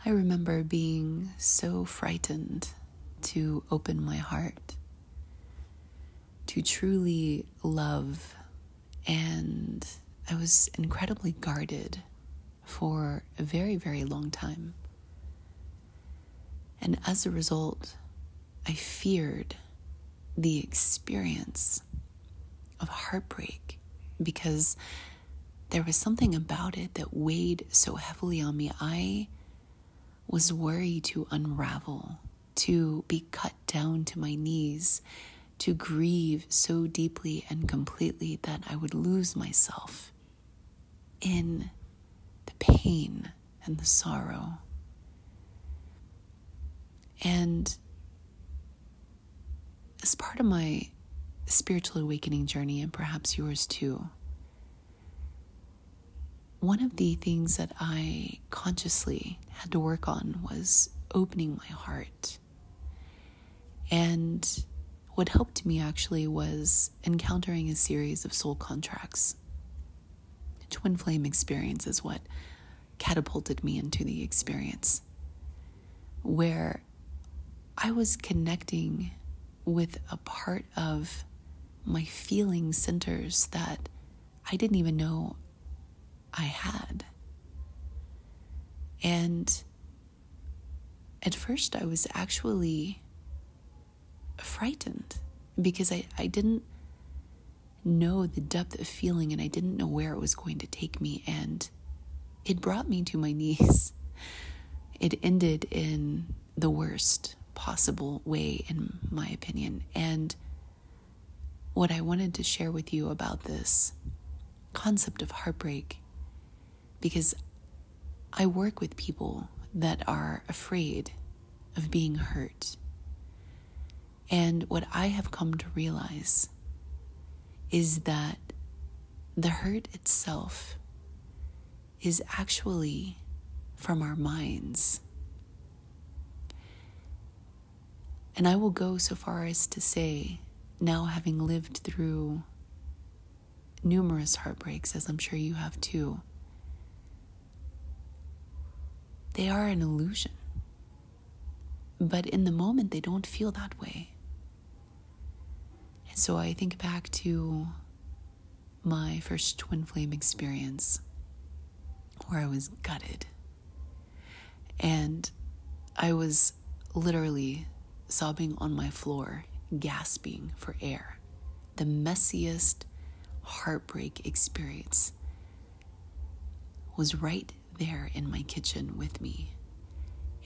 I remember being so frightened to open my heart, to truly love, and I was incredibly guarded for a very, very long time. And as a result, I feared the experience of heartbreak because there was something about it that weighed so heavily on me. I was worried to unravel, to be cut down to my knees, to grieve so deeply and completely that I would lose myself in the pain and the sorrow. And as part of my spiritual awakening journey, and perhaps yours too, one of the things that I consciously had to work on was opening my heart. And what helped me actually was encountering a series of soul contracts. Twin flame experience is what catapulted me into the experience, where I was connecting with a part of my feeling centers that I didn't even know I had. And at first I was actually frightened because I didn't know the depth of feeling and I didn't know where it was going to take me, and it brought me to my knees. It ended in the worst possible way, in my opinion. And what I wanted to share with you about this concept of heartbreak, because I work with people that are afraid of being hurt. And what I have come to realize is that the hurt itself is actually from our minds. And I will go so far as to say, now having lived through numerous heartbreaks, as I'm sure you have too, they are an illusion. But in the moment, they don't feel that way. And so I think back to my first twin flame experience, where I was gutted. And I was literally sobbing on my floor, gasping for air. The messiest heartbreak experience was right there in my kitchen with me.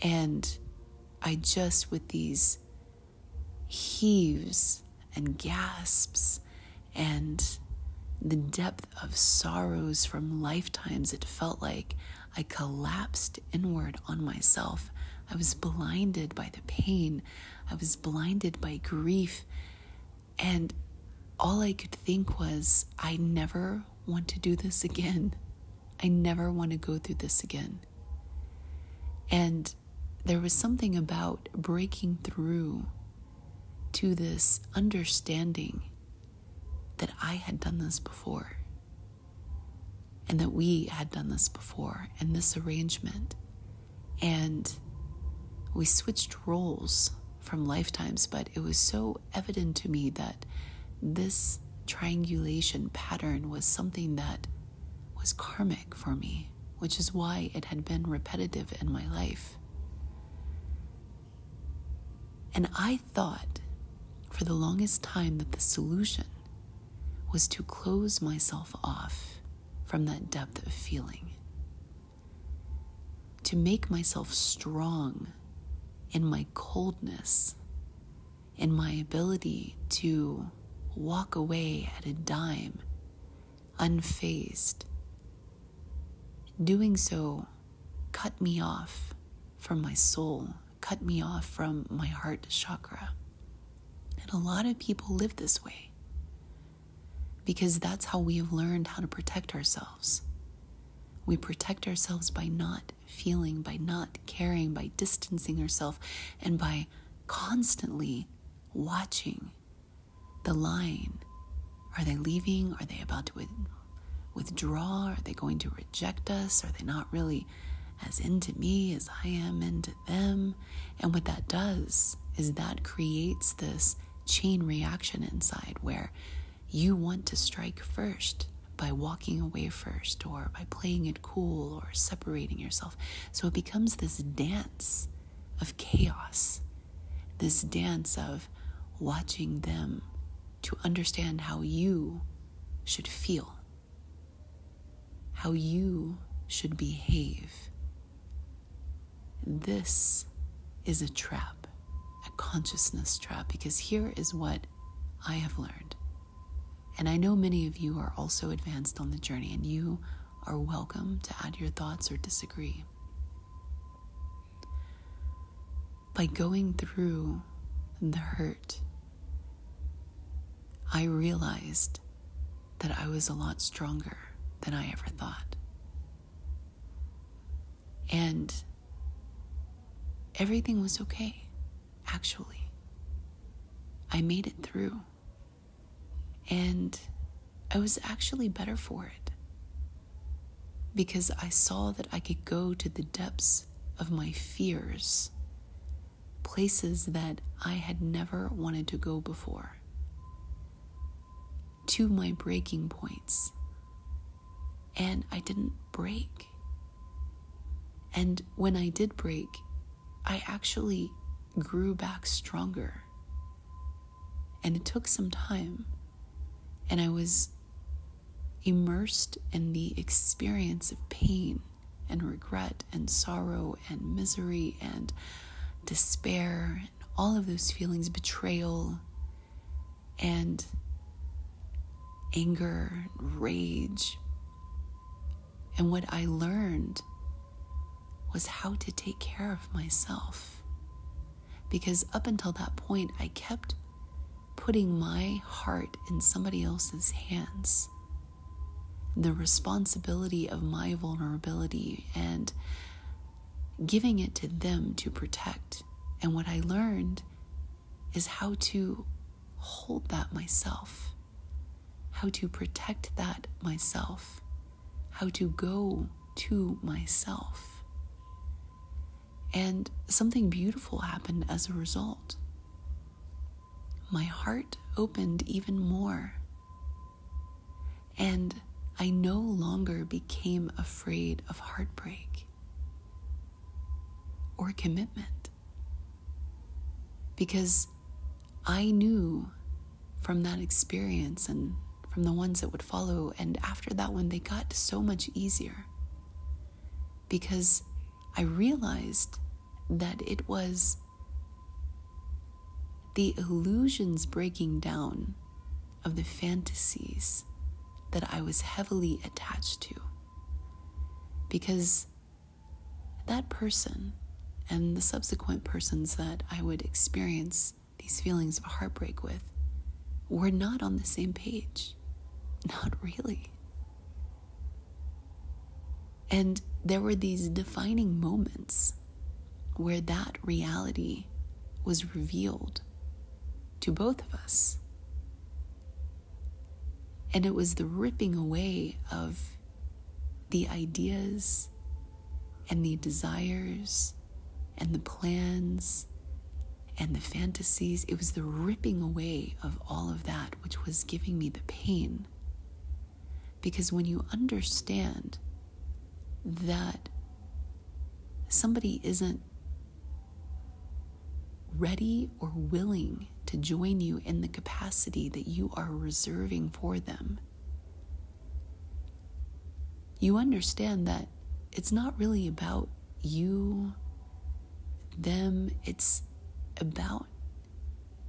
And I just, with these heaves and gasps and the depth of sorrows from lifetimes, it felt like I collapsed inward on myself. I was blinded by the pain. I was blinded by grief. And all I could think was, I never want to do this again. I never want to go through this again. And there was something about breaking through to this understanding that I had done this before, and that we had done this before, and this arrangement. And we switched roles from lifetimes, but it was so evident to me that this triangulation pattern was something that was karmic for me, which is why it had been repetitive in my life. And I thought for the longest time that the solution was to close myself off from that depth of feeling, to make myself strong in my coldness, in my ability to walk away at a dime, unfazed. Doing so cut me off from my soul, cut me off from my heart chakra. And a lot of people live this way because that's how we have learned how to protect ourselves. We protect ourselves by not feeling, by not caring, by distancing ourselves, and by constantly watching the line. Are they leaving? Are they about to withdraw? Are they going to reject us? Are they not really as into me as I am into them. And what that does is that creates this chain reaction inside where you want to strike first by walking away first, or by playing it cool, or separating yourself. So it becomes this dance of chaos, this dance of watching them to understand how you should feel, how you should behave. This is a trap, a consciousness trap, because here is what I have learned. And I know many of you are also advanced on the journey, and you are welcome to add your thoughts or disagree. By going through the hurt, I realized that I was a lot stronger than I ever thought. And everything was okay, actually. I made it through. And I was actually better for it, because I saw that I could go to the depths of my fears, places that I had never wanted to go before, to my breaking points. And I didn't break. And when I did break, I actually grew back stronger. And it took some time. And I was immersed in the experience of pain and regret and sorrow and misery and despair and all of those feelings, betrayal and anger and rage. And what I learned was how to take care of myself. Because up until that point, I kept putting my heart in somebody else's hands, the responsibility of my vulnerability, and giving it to them to protect. And what I learned is how to hold that myself, how to protect that myself, how to go to myself. And something beautiful happened as a result. My heart opened even more. And I no longer became afraid of heartbreak or commitment. Because I knew from that experience and from the ones that would follow, and after that one, they got so much easier. Because I realized that it was the illusions breaking down of the fantasies that I was heavily attached to. Because that person and the subsequent persons that I would experience these feelings of heartbreak with were not on the same page. Not really. And there were these defining moments where that reality was revealed to both of us. And it was the ripping away of the ideas and the desires and the plans and the fantasies. It was the ripping away of all of that which was giving me the pain. Because when you understand that somebody isn't ready or willing to join you in the capacity that you are reserving for them, you understand that it's not really about you, them. It's about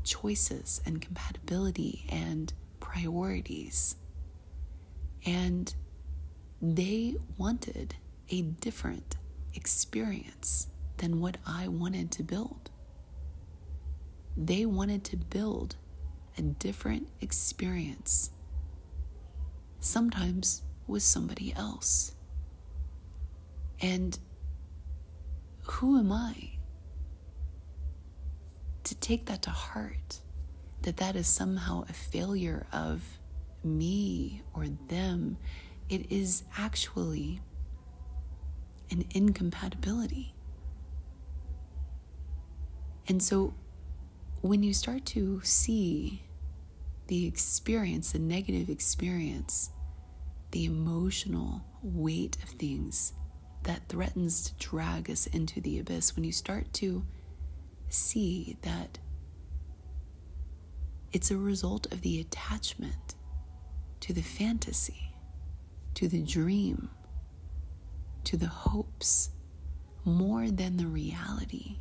choices and compatibility and priorities. And they wanted a different experience than what I wanted to build. They wanted to build a different experience, sometimes with somebody else. And who am I to take that to heart, that that is somehow a failure of me or them? It is actually an incompatibility. And so when you start to see the experience, the negative experience, the emotional weight of things that threatens to drag us into the abyss, when you start to see that it's a result of the attachment to the fantasy, to the dream, to the hopes, more than the reality.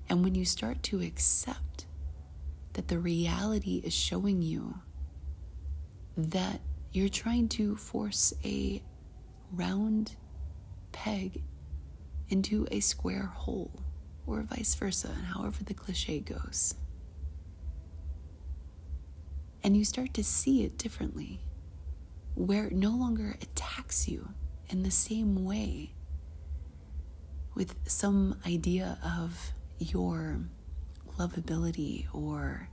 And when you start to accept that the reality is showing you that you're trying to force a round peg into a square hole, or vice versa, and however the cliche goes. And you start to see it differently, where it no longer attacks you in the same way, with some idea of your lovability or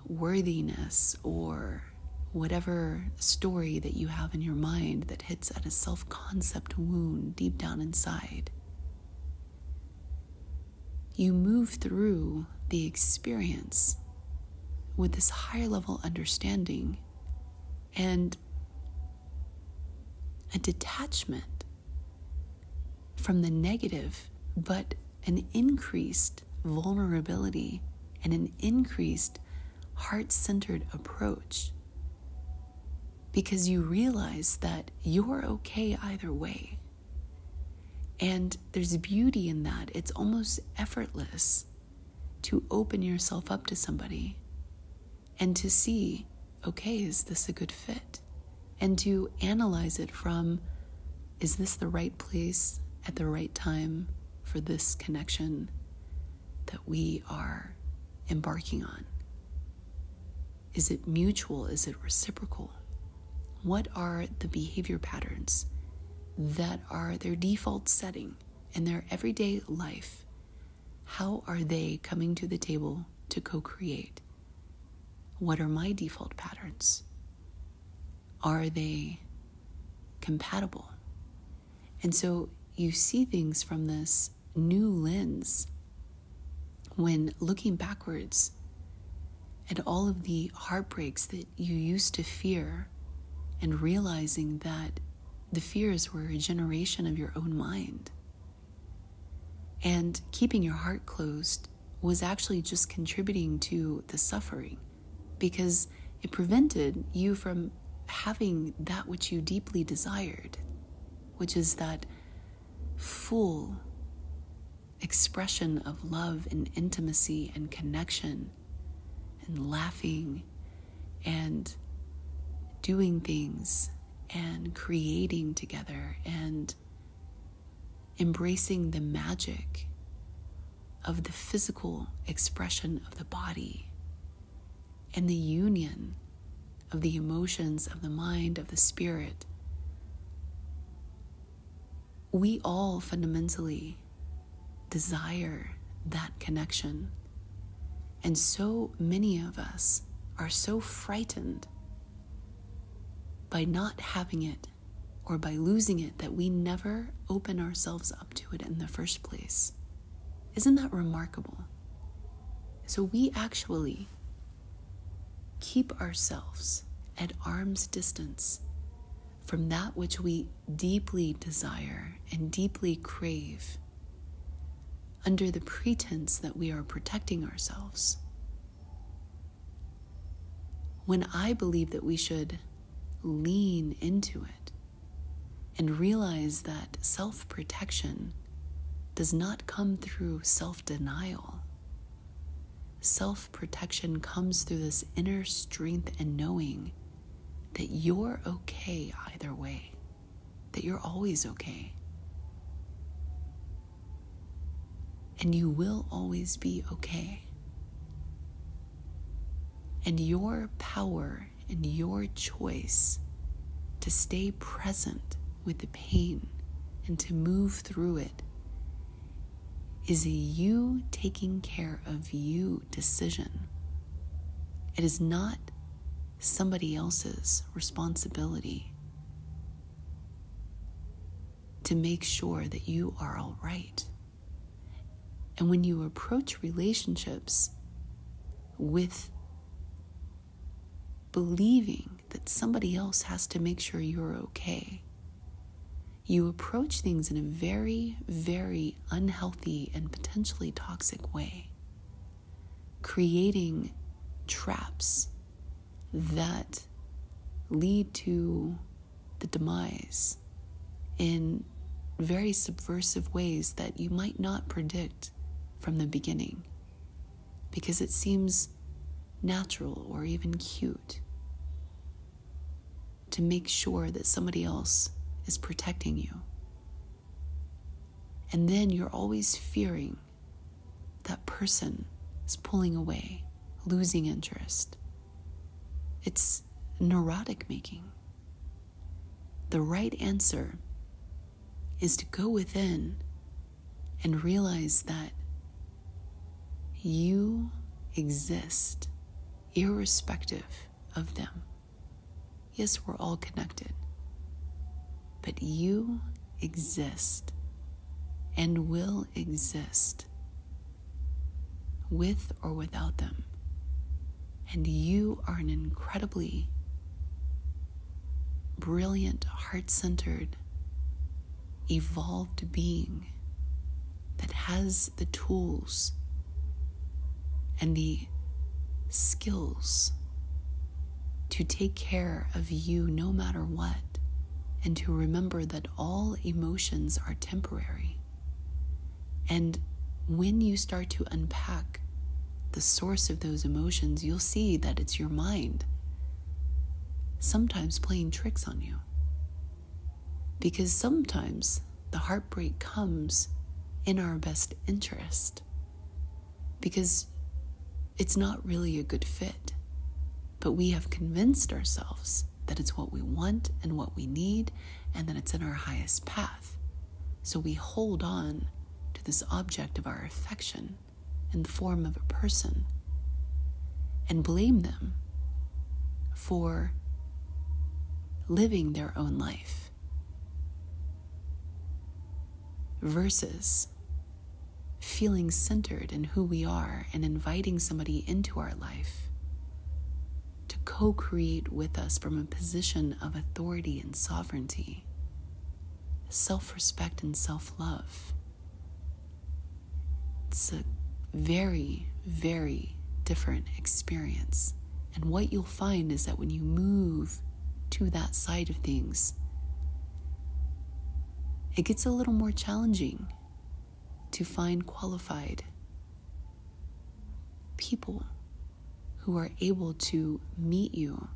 worthiness or whatever story that you have in your mind that hits at a self-concept wound deep down inside. You move through the experience with this higher level understanding and a detachment from the negative, but an increased vulnerability and an increased heart-centered approach, because you realize that you're okay either way. And there's beauty in that. It's almost effortless to open yourself up to somebody and to see, okay, is this a good fit? And to analyze it from, is this the right place at the right time for this connection that we are embarking on? Is it mutual? Is it reciprocal? What are the behavior patterns that are their default setting in their everyday life? How are they coming to the table to co-create? What are my default patterns? Are they compatible? And so you see things from this new lens when looking backwards at all of the heartbreaks that you used to fear, and realizing that the fears were a generation of your own mind. And keeping your heart closed was actually just contributing to the suffering, because it prevented you from having that which you deeply desired, which is that full expression of love and intimacy and connection and laughing and doing things and creating together and embracing the magic of the physical expression of the body and the union of the emotions, of the mind, of the spirit. We all fundamentally desire that connection. And so many of us are so frightened by not having it or by losing it that we never open ourselves up to it in the first place. Isn't that remarkable? So we actually keep ourselves at arm's distance from that which we deeply desire and deeply crave, under the pretense that we are protecting ourselves. When I believe that we should lean into it and realize that self-protection does not come through self-denial. Self-protection comes through this inner strength and knowing that you're okay either way, that you're always okay. And you will always be okay. And your power and your choice to stay present with the pain and to move through it is a you taking care of you decision. It is not somebody else's responsibility. to make sure that you are all right. And when you approach relationships with believing that somebody else has to make sure you're okay, you approach things in a very, very unhealthy and potentially toxic way, creating traps that lead to the demise in very subversive ways that you might not predict from the beginning, because it seems natural or even cute to make sure that somebody else is protecting you. And then you're always fearing that person is pulling away, losing interest. It's neurotic making. The right answer is to go within and realize that you exist irrespective of them. Yes, we're all connected, but you exist and will exist with or without them. And you are an incredibly brilliant, heart-centered, evolved being that has the tools and the skills to take care of you no matter what, and to remember that all emotions are temporary. And when you start to unpack the source of those emotions, you'll see that it's your mind sometimes playing tricks on you. Because sometimes the heartbreak comes in our best interest, because it's not really a good fit, but we have convinced ourselves that it's what we want and what we need, and that it's in our highest path. So we hold on to this object of our affection in the form of a person and blame them for living their own life, versus feeling centered in who we are and inviting somebody into our life to co-create with us from a position of authority and sovereignty, self-respect and self-love. It's a very, very different experience. And what you'll find is that when you move to that side of things, it gets a little more challenging to find qualified people who are able to meet you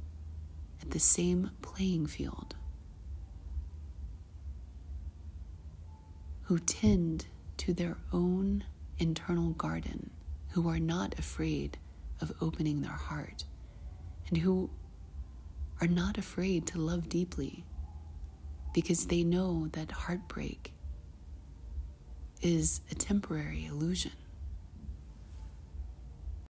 at the same playing field, who tend to their own internal garden, who are not afraid of opening their heart, and who are not afraid to love deeply, because they know that heartbreak is a temporary illusion.